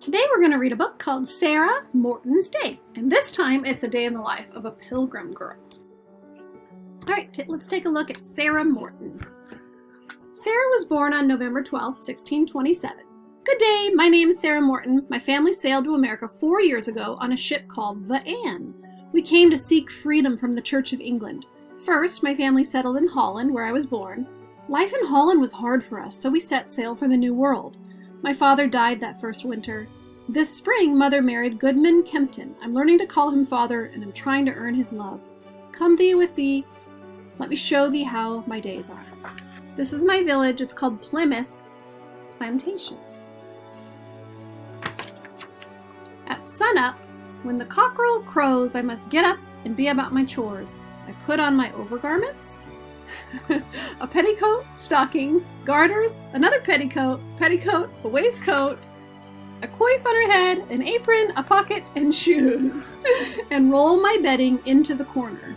Today we're going to read a book called Sarah Morton's Day, and this time it's a day in the life of a pilgrim girl. Alright, let's take a look at Sarah Morton. Sarah was born on November 12, 1627. Good day, my name is Sarah Morton. My family sailed to America 4 years ago on a ship called the Anne. We came to seek freedom from the Church of England. First, my family settled in Holland, where I was born. Life in Holland was hard for us, so we set sail for the New World. My father died that first winter. This spring, Mother married Goodman Kempton. I'm learning to call him father, and I'm trying to earn his love. Come thee with thee. Let me show thee how my days are. This is my village. It's called Plymouth Plantation. At sunup, when the cockerel crows, I must get up and be about my chores. I put on my overgarments, a petticoat, stockings, garters, another petticoat, a waistcoat, a coif on her head, an apron, a pocket, and shoes, and roll my bedding into the corner.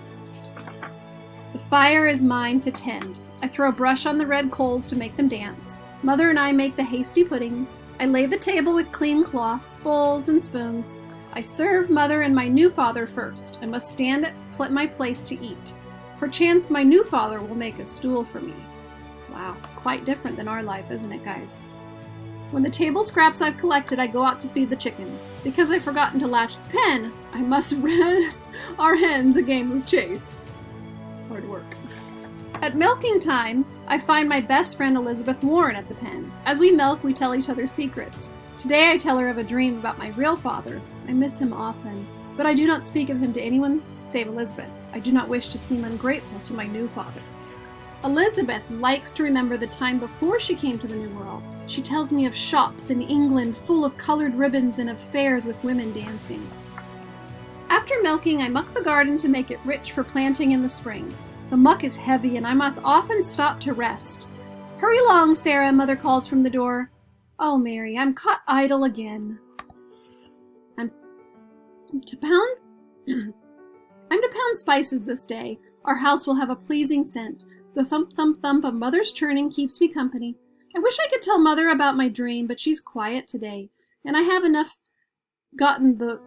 The fire is mine to tend. I throw brush on the red coals to make them dance. Mother and I make the hasty pudding. I lay the table with clean cloths, bowls, and spoons. I serve Mother and my new father first. I must stand at my place to eat. Perchance my new father will make a stool for me. Wow, quite different than our life, isn't it, guys? When the table scraps I've collected, I go out to feed the chickens. Because I've forgotten to latch the pen, I must run our hens a game of chase. Hard work. At milking time, I find my best friend Elizabeth Warren at the pen. As we milk, we tell each other secrets. Today I tell her of a dream about my real father. I miss him often, but I do not speak of him to anyone save Elizabeth. I do not wish to seem ungrateful to my new father. Elizabeth likes to remember the time before she came to the New World. She tells me of shops in England full of colored ribbons and of fairs with women dancing. After milking, I muck the garden to make it rich for planting in the spring. The muck is heavy, and I must often stop to rest. Hurry along, Sarah, Mother calls from the door. Oh, Mary, I'm caught idle again. I'm to pound spices this day. Our house will have a pleasing scent. The thump, thump, thump of Mother's churning keeps me company. I wish I could tell Mother about my dream, but she's quiet today, and I have enough gotten the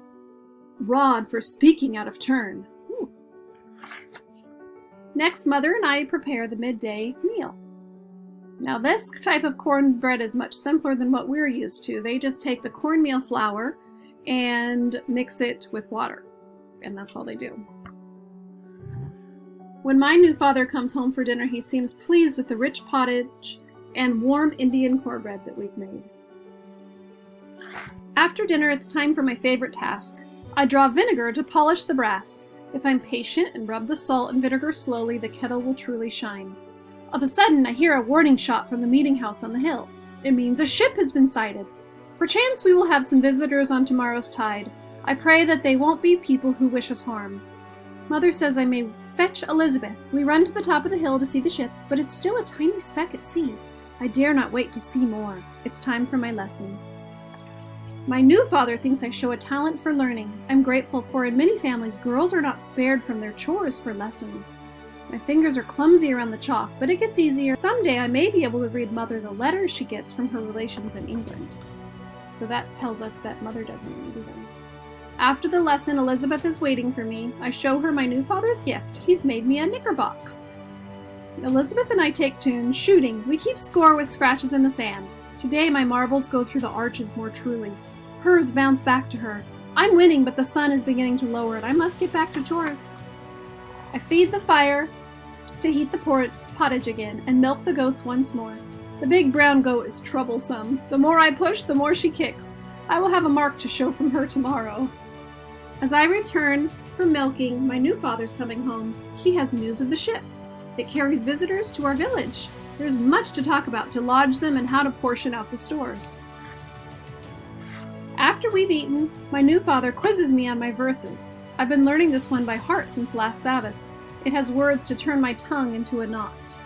rod for speaking out of turn. Ooh. Next, Mother and I prepare the midday meal. Now, this type of cornbread is much simpler than what we're used to. They just take the cornmeal flour and mix it with water, and that's all they do. When my new father comes home for dinner, he seems pleased with the rich pottage and warm Indian cornbread that we've made. After dinner, it's time for my favorite task. I draw vinegar to polish the brass. If I'm patient and rub the salt and vinegar slowly, the kettle will truly shine. Of a sudden, I hear a warning shot from the meeting house on the hill. It means a ship has been sighted. Perchance we will have some visitors on tomorrow's tide. I pray that they won't be people who wish us harm. Mother says I may fetch Elizabeth. We run to the top of the hill to see the ship, but it's still a tiny speck at sea. I dare not wait to see more. It's time for my lessons. My new father thinks I show a talent for learning. I'm grateful, for in many families, girls are not spared from their chores for lessons. My fingers are clumsy around the chalk, but it gets easier. Someday I may be able to read Mother the letters she gets from her relations in England. So that tells us that Mother doesn't read either. After the lesson, Elizabeth is waiting for me. I show her my new father's gift. He's made me a knickerbox. Elizabeth and I take turns shooting. We keep score with scratches in the sand. Today my marbles go through the arches more truly. Hers bounce back to her. I'm winning, but the sun is beginning to lower, and I must get back to chores. I feed the fire to heat the pottage again, and milk the goats once more. The big brown goat is troublesome. The more I push, the more she kicks. I will have a mark to show from her tomorrow. As I return from milking, my new father's coming home. He has news of the ship. It carries visitors to our village. There's much to talk about, to lodge them, and how to portion out the stores. After we've eaten, my new father quizzes me on my verses. I've been learning this one by heart since last Sabbath. It has words to turn my tongue into a knot.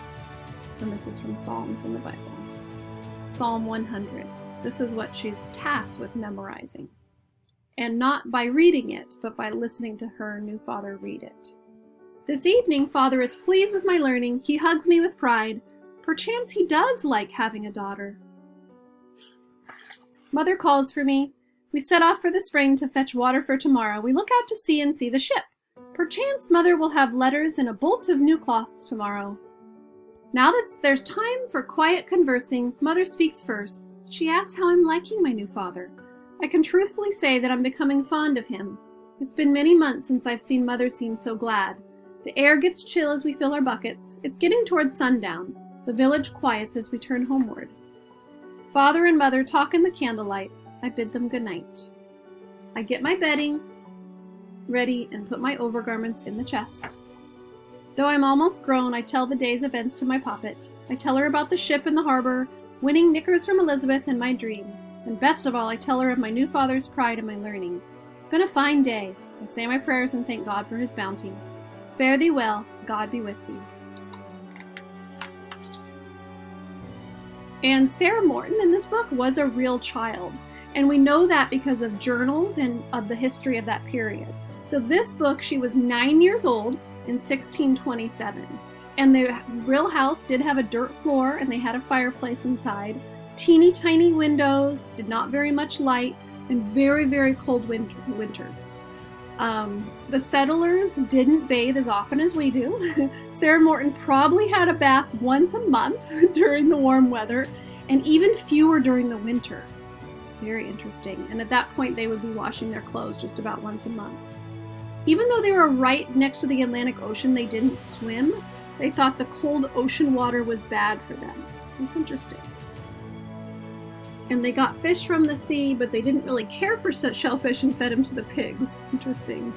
And this is from Psalms in the Bible. Psalm 100. This is what she's tasked with memorizing. And not by reading it, but by listening to her new father read it. This evening, Father is pleased with my learning. He hugs me with pride. Perchance he does like having a daughter. Mother calls for me. We set off for the spring to fetch water for tomorrow. We look out to sea and see the ship. Perchance mother will have letters and a bolt of new cloth tomorrow. Now that there's time for quiet conversing, mother speaks first. She asks how I'm liking my new father. I can truthfully say that I'm becoming fond of him. It's been many months since I've seen mother seem so glad. The air gets chill as we fill our buckets. It's getting towards sundown. The village quiets as we turn homeward. Father and mother talk in the candlelight. I bid them good night. I get my bedding ready and put my overgarments in the chest. Though I'm almost grown, I tell the day's events to my poppet. I tell her about the ship in the harbor, winning knickers from Elizabeth, and my dream. And best of all, I tell her of my new father's pride and my learning. It's been a fine day. I say my prayers and thank God for his bounty. Fare thee well, God be with thee. And Sarah Morton in this book was a real child. And we know that because of journals and of the history of that period. So this book, she was 9 years old in 1627. And the real house did have a dirt floor and they had a fireplace inside. Teeny tiny windows, did not very much light, and very, very cold winters. The settlers didn't bathe as often as we do. Sarah Morton probably had a bath once a month during the warm weather, and even fewer during the winter. Very interesting. And at that point, they would be washing their clothes just about once a month. Even though they were right next to the Atlantic Ocean, they didn't swim. They thought the cold ocean water was bad for them. It's interesting. And they got fish from the sea, but they didn't really care for shellfish and fed them to the pigs. Interesting.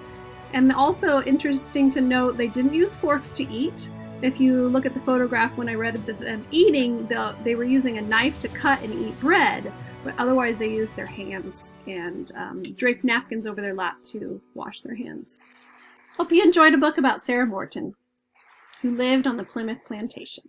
And also interesting to note, they didn't use forks to eat. If you look at the photograph when I read them eating, they were using a knife to cut and eat bread, but otherwise they used their hands and draped napkins over their lap to wash their hands. Hope you enjoyed a book about Sarah Morton, who lived on the Plymouth Plantation.